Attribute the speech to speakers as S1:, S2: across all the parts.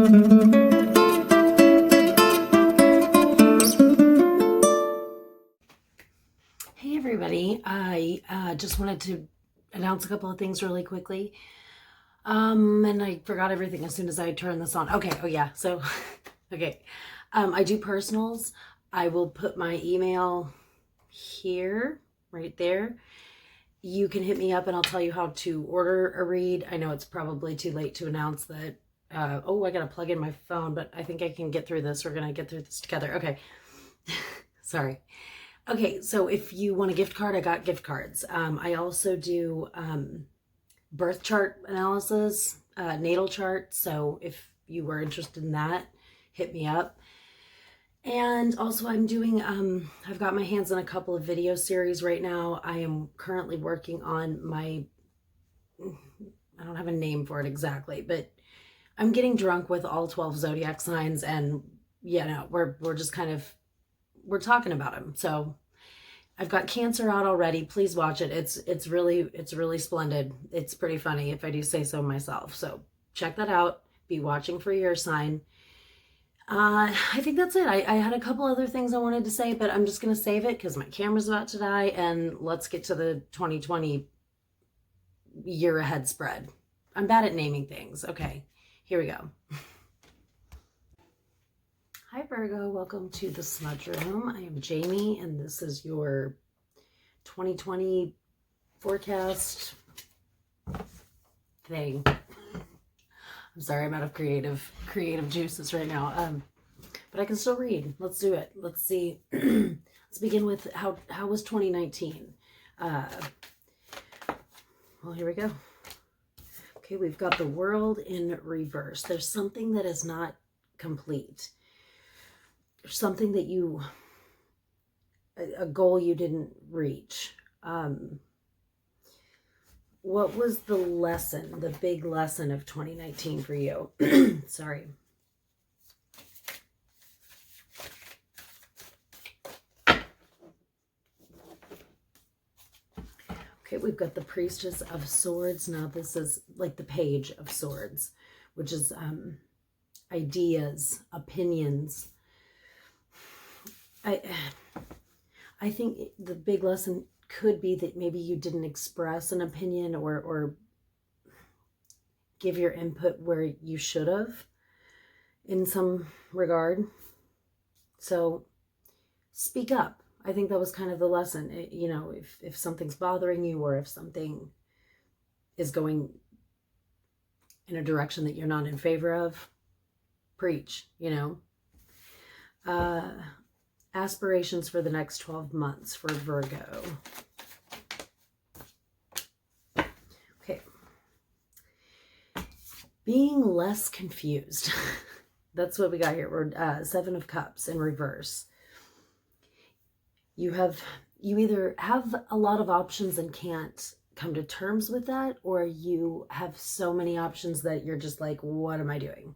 S1: Hey everybody, I just wanted to announce a couple of things really quickly. And I forgot everything as soon as I turned this on. Okay, oh yeah, so, okay. I do personals. I will put my email here, right there. You can hit me up and I'll tell you how to order a read. I know it's probably too late to announce that. Oh, I gotta plug in my phone, but I think I can get through this. We're gonna get through this together. Okay, sorry. Okay, so if you want a gift card, I got gift cards. I also do birth chart analysis, natal chart. So if you were interested in that, hit me up. And also I'm doing, I've got my hands on a couple of video series right now. I am currently working on my, I don't have a name for it exactly, but I'm getting drunk with all 12 zodiac signs, and we're just kind of, we're talking about them. So I've got Cancer out already. Please watch it. It's really splendid. It's pretty funny if I do say so myself. So check that out. Be watching for your sign. I think that's it. I had a couple other things I wanted to say, but I'm just going to save it because my camera's about to die, and let's get to the 2020 year ahead spread. I'm bad at naming things. Okay, here we go. Hi Virgo, welcome to the Smudge Room. I am Jamie, and this is your 2020 forecast thing. I'm sorry, I'm out of creative juices right now. But I can still read. Let's do it. Let's see. Let's begin with how was 2019? Well, here we go. Okay, we've got the world in reverse. There's something that is not complete. Something that a goal you didn't reach. What was the lesson, the big lesson of 2019 for you? Sorry. Okay, we've got the Priestess of Swords. Now this is like the Page of Swords, which is ideas, opinions. I think the big lesson could be that maybe you didn't express an opinion or give your input where you should have in some regard. So speak up. I think that was kind of the lesson. You know, if something's bothering you, or if something is going in a direction that you're not in favor of, preach, you know. Aspirations for the next 12 months for Virgo. Okay. Being less confused. That's what we got here. We're Seven of Cups in reverse. You either have a lot of options and can't come to terms with that, or you have so many options that you're just like, what am I doing?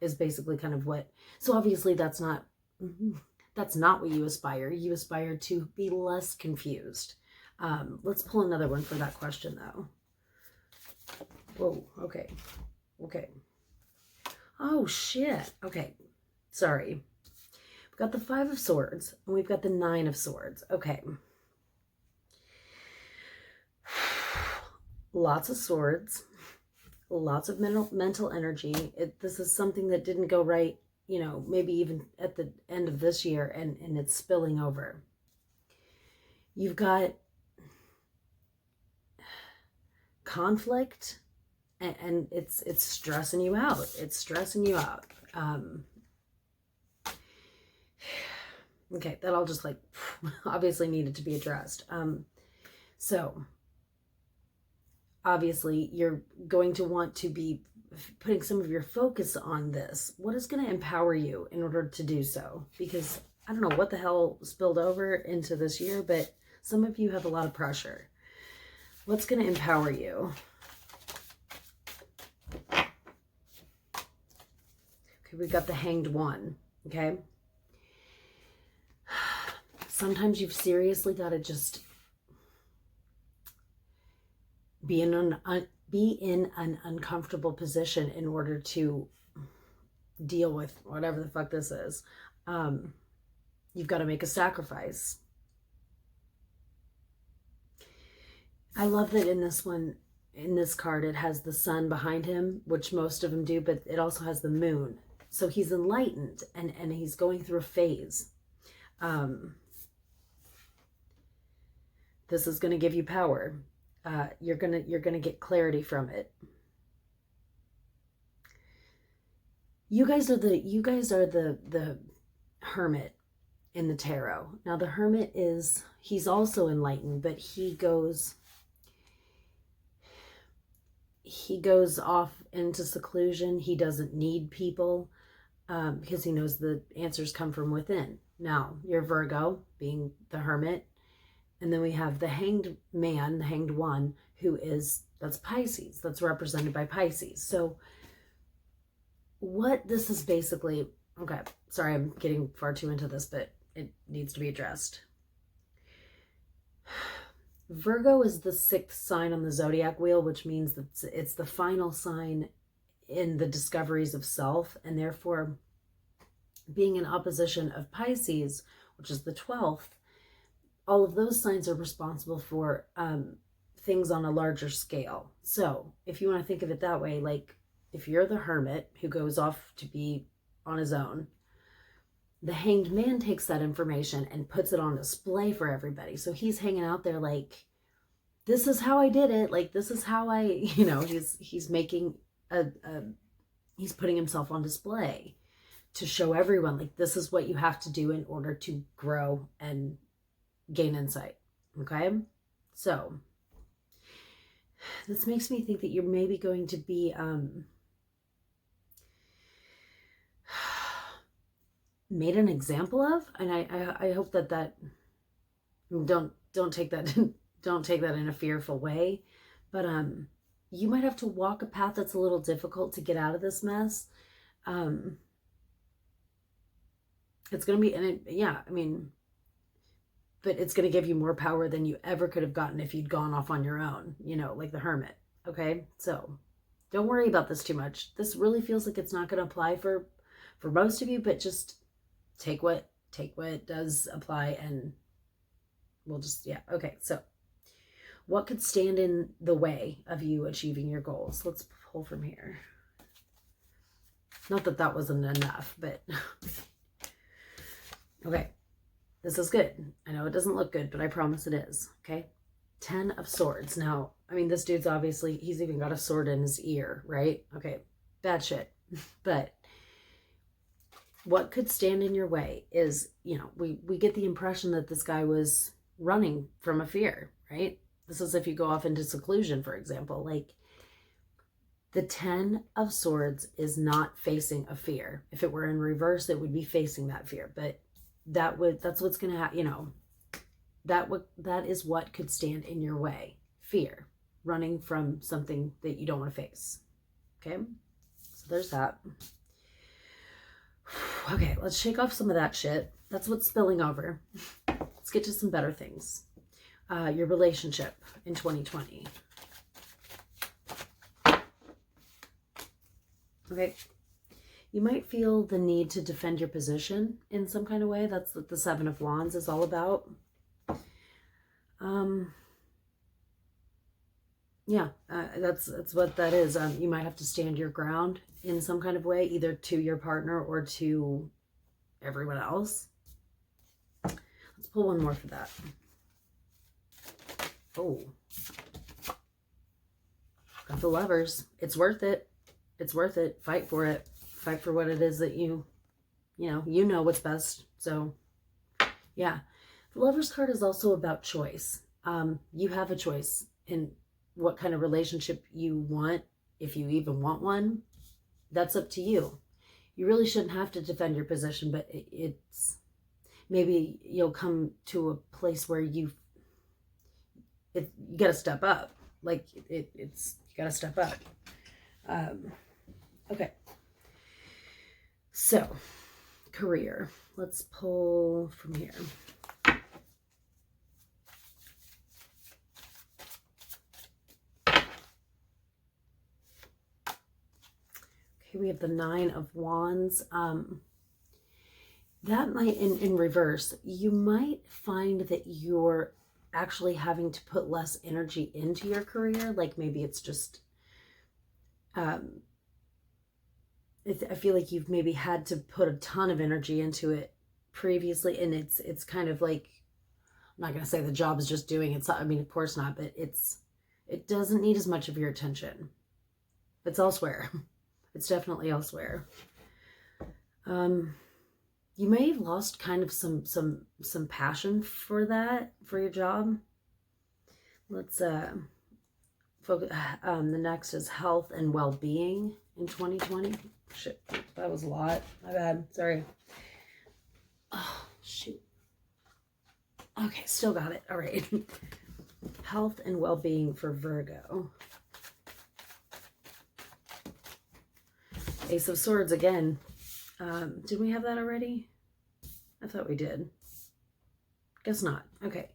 S1: Is basically kind of what. So obviously that's not what you aspire. You aspire to be less confused. Let's pull another one for that question, though. Whoa, okay. Okay. Oh, shit. Okay. Sorry. We've got the Five of Swords, and we've got the Nine of Swords. Okay. Lots of swords. Lots of mental energy. This is something that didn't go right, you know, maybe even at the end of this year, and it's spilling over. You've got conflict, and it's stressing you out. It's stressing you out. Okay, that all just like obviously needed to be addressed. So obviously you're going to want to be putting some of your focus on this. What is going to empower you in order to do so? Because I don't know what the hell spilled over into this year, but some of you have a lot of pressure. What's going to empower you? Okay, we've got the Hanged One, okay? Sometimes you've seriously got to just be in an uncomfortable position in order to deal with whatever the fuck this is. You've got to make a sacrifice. I love that in this one, in this card, it has the sun behind him, which most of them do, but it also has the moon. So he's enlightened and he's going through a phase. This is going to give you power. You're gonna get clarity from it. You guys are the hermit in the tarot. Now the hermit he's also enlightened, but he goes off into seclusion. He doesn't need people because he knows the answers come from within. Now you're Virgo, being the hermit. And then we have the hanged man, the hanged one, that's Pisces. That's represented by Pisces. So what this is basically, okay, sorry, I'm getting far too into this, but it needs to be addressed. Virgo is the 6th sign on the zodiac wheel, which means that it's the final sign in the discoveries of self, and therefore being in opposition of Pisces, which is the 12th, all of those signs are responsible for things on a larger scale. So if you want to think of it that way, like if you're the hermit who goes off to be on his own, the hanged man takes that information and puts it on display for everybody. So he's hanging out there like, this is how I did it. Like, this is how I, he's making he's putting himself on display to show everyone, like, this is what you have to do in order to grow and gain insight. Okay, so this makes me think that you're maybe going to be made an example of, and I hope that don't take that don't take that in a fearful way, but you might have to walk a path that's a little difficult to get out of this mess. It's gonna be, but it's going to give you more power than you ever could have gotten if you'd gone off on your own, like the hermit. Okay, so don't worry about this too much. This really feels like it's not going to apply for most of you, but just take what does apply, and we'll just, yeah. Okay, so what could stand in the way of you achieving your goals? Let's pull from here. Not that that wasn't enough, but okay. This is good. I know it doesn't look good, but I promise it is. Okay. 10 of Swords. Now, this dude's obviously, he's even got a sword in his ear, right? Okay. Bad shit. But what could stand in your way is, we get the impression that this guy was running from a fear, right? This is if you go off into seclusion, for example. Like, the 10 of Swords is not facing a fear. If it were in reverse, it would be facing that fear. But that's what's going to happen, that is what could stand in your way. Fear, running from something that you don't want to face. Okay, so there's that. Okay, let's shake off some of that shit. That's what's spilling over. Let's get to some better things. Your relationship in 2020. Okay. You might feel the need to defend your position in some kind of way. That's what the 7 of Wands is all about. That's what that is. You might have to stand your ground in some kind of way, either to your partner or to everyone else. Let's pull one more for that. Oh, got the Lovers. It's worth it. It's worth it. Fight for it. Fight for what it is that you know what's best. So yeah, the Lovers card is also about choice. You have a choice in what kind of relationship you want, if you even want one. That's up to you. You really shouldn't have to defend your position, but it's maybe you'll come to a place where you got to step up. Like you got to step up. Okay. So, career. Let's pull from here. Okay, we have the Nine of Wands. That might, in reverse, you might find that you're actually having to put less energy into your career. Like maybe it's just, I feel like you've maybe had to put a ton of energy into it previously, and it's kind of like, I'm not going to say the job is just doing it. I mean, of course not, but it doesn't need as much of your attention. It's elsewhere. It's definitely elsewhere. You may have lost kind of some passion for that, for your job. Let's focus. The next is health and well-being in 2020. Shit, that was a lot. My bad. Sorry. Oh, shoot. Okay, still got it. All right. Health and well-being for Virgo. Ace of Swords again. Did we have that already? I thought we did. Guess not. Okay.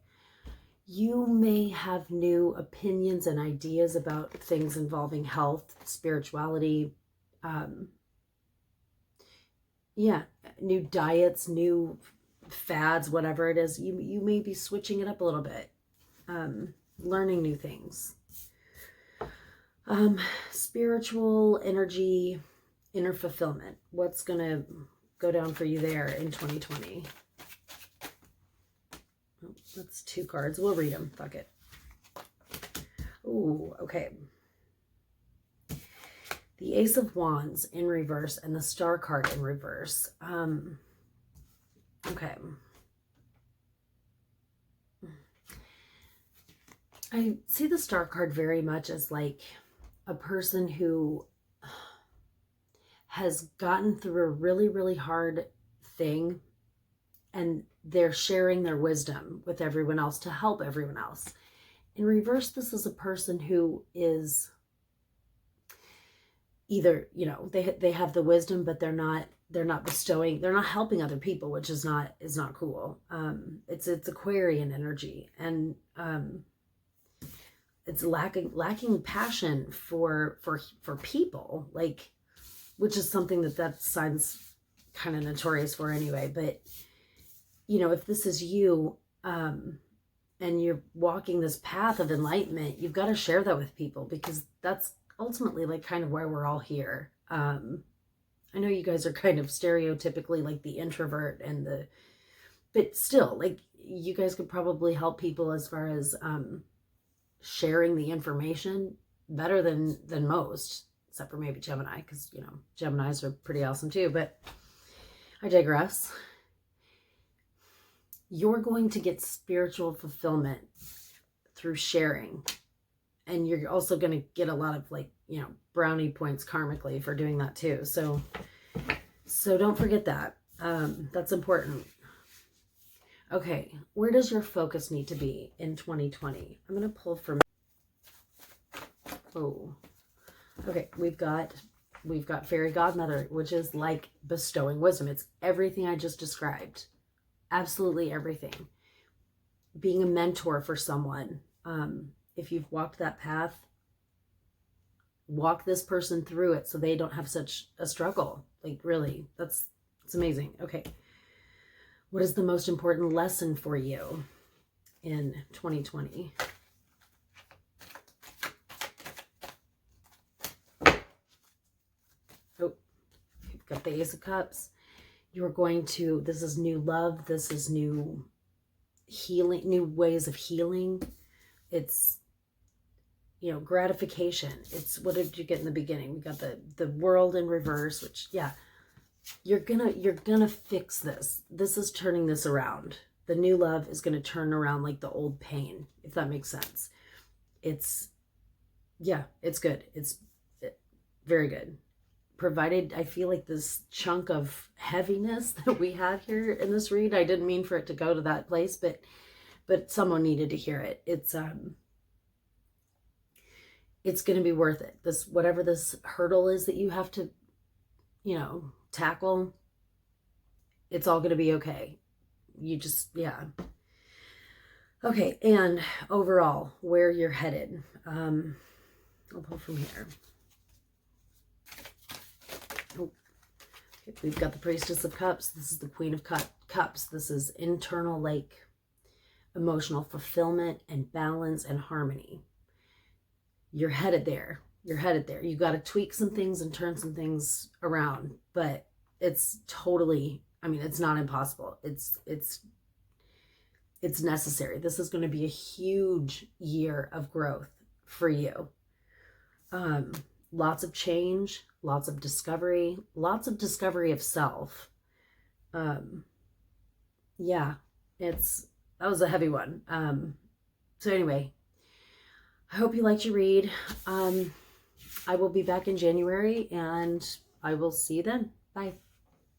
S1: You may have new opinions and ideas about things involving health, spirituality, new diets, new fads, whatever it is. You may be switching it up a little bit, learning new things. Spiritual energy, inner fulfillment. What's going to go down for you there in 2020? Oh, that's 2 cards. We'll read them. Fuck it. Ooh, okay. The Ace of Wands in reverse and the Star card in reverse. Okay. I see the Star card very much as like a person who has gotten through a really, really hard thing, and they're sharing their wisdom with everyone else to help everyone else. In reverse, this is a person who is either, they have the wisdom, but they're not helping other people, which is not cool. It's Aquarian energy, and it's lacking passion for people, like, which is something that sign's kind of notorious for anyway. But, if this is you, and you're walking this path of enlightenment, you've got to share that with people, because that's ultimately like kind of why we're all here. I know you guys are kind of stereotypically like the introvert but still, like, you guys could probably help people as far as, sharing the information better than most. Except for maybe Gemini, because, Geminis are pretty awesome too, but I digress. You're going to get spiritual fulfillment through sharing. And you're also going to get a lot of, like, brownie points karmically for doing that too. So don't forget that. That's important. Okay, where does your focus need to be in 2020? I'm going to pull from... Oh... Okay, we've got Fairy Godmother, which is like bestowing wisdom. It's everything I just described. Absolutely everything. Being a mentor for someone. If you've walked that path, walk this person through it so they don't have such a struggle. Like, really, it's amazing. Okay. What is the most important lesson for you in 2020? Got the Ace of Cups. You're going to, this is new love. This is new healing, new ways of healing. It's, gratification. It's, what did you get in the beginning? We got the World in reverse, which, yeah, you're gonna fix this. This is turning this around. The new love is going to turn around like the old pain, if that makes sense. It's good. It's very good. Provided, I feel like this chunk of heaviness that we had here in this read, I didn't mean for it to go to that place, but someone needed to hear it. It's going to be worth it. Whatever this hurdle is that you have to, tackle, it's all going to be okay. You just, yeah. Okay, and overall, where you're headed. I'll pull from here. Oh, we've got the Priestess of Cups. This is the Queen of Cups. This is internal, like, emotional fulfillment and balance and harmony. You're headed there. You're headed there. You got to tweak some things and turn some things around, but it's totally, I mean, it's not impossible. It's necessary. This is going to be a huge year of growth for you. Lots of change, lots of discovery of self. Yeah, that was a heavy one. So anyway, I hope you liked your read. I will be back in January, and I will see you then. Bye.